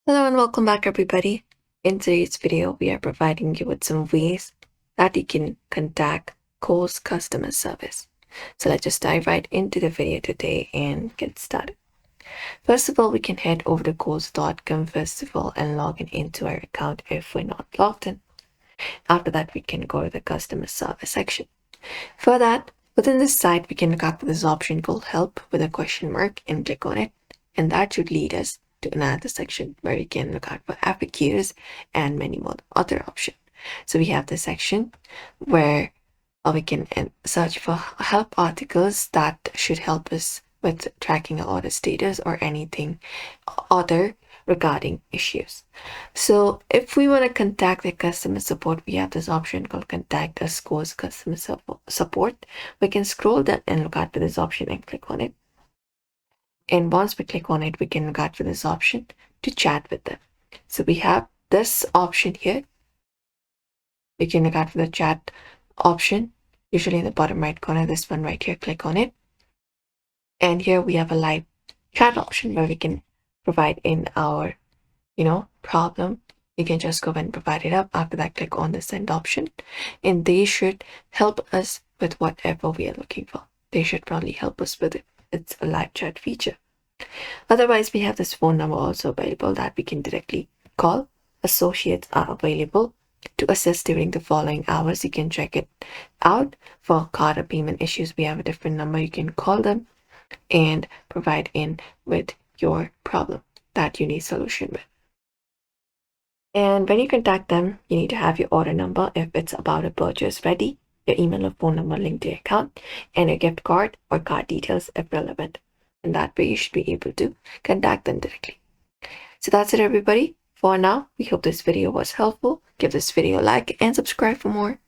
Hello and welcome back, everybody. In today's video, we are providing you with some ways that you can contact Kohl's customer service. So let's just dive right into the video today and get started. First of all, we can head over to kohls.com first of all and log into our account if we're not logged in. After that, we can go to the customer service section. For that, within this site, we can look up for this option called help with a question mark and click on it. And that should lead us to another section where we can look out for FAQs and many more other options. So we have the section where we can search for help articles that should help us with tracking our order status or anything other regarding issues. So if we want to contact the customer support, we have this option called contact us Kohl's customer support. We can scroll down and look out for this option and click on it. And once we click on it, we can look out for this option to chat with them. So we have this option here. We can look out for the chat option, usually in the bottom right corner, this one right here, click on it. And here we have a live chat option where we can provide in our, problem. You can just go and provide it up. After that, click on the send option. And they should help us with whatever we are looking for. They should probably help us with it. It's a live chat feature. Otherwise, we have this phone number also available that we can directly call. Associates are available to assist during the following hours. You can check it out. For card or payment issues, we have a different number. You can call them and provide in with your problem that you need solution with. And when you contact them, you need to have your order number if it's about a purchase ready, your email or phone number linked to your account, and your gift card or card details if relevant. And that way you should be able to contact them directly. So that's it, everybody. For now, we hope this video was helpful. Give this video a like and subscribe for more.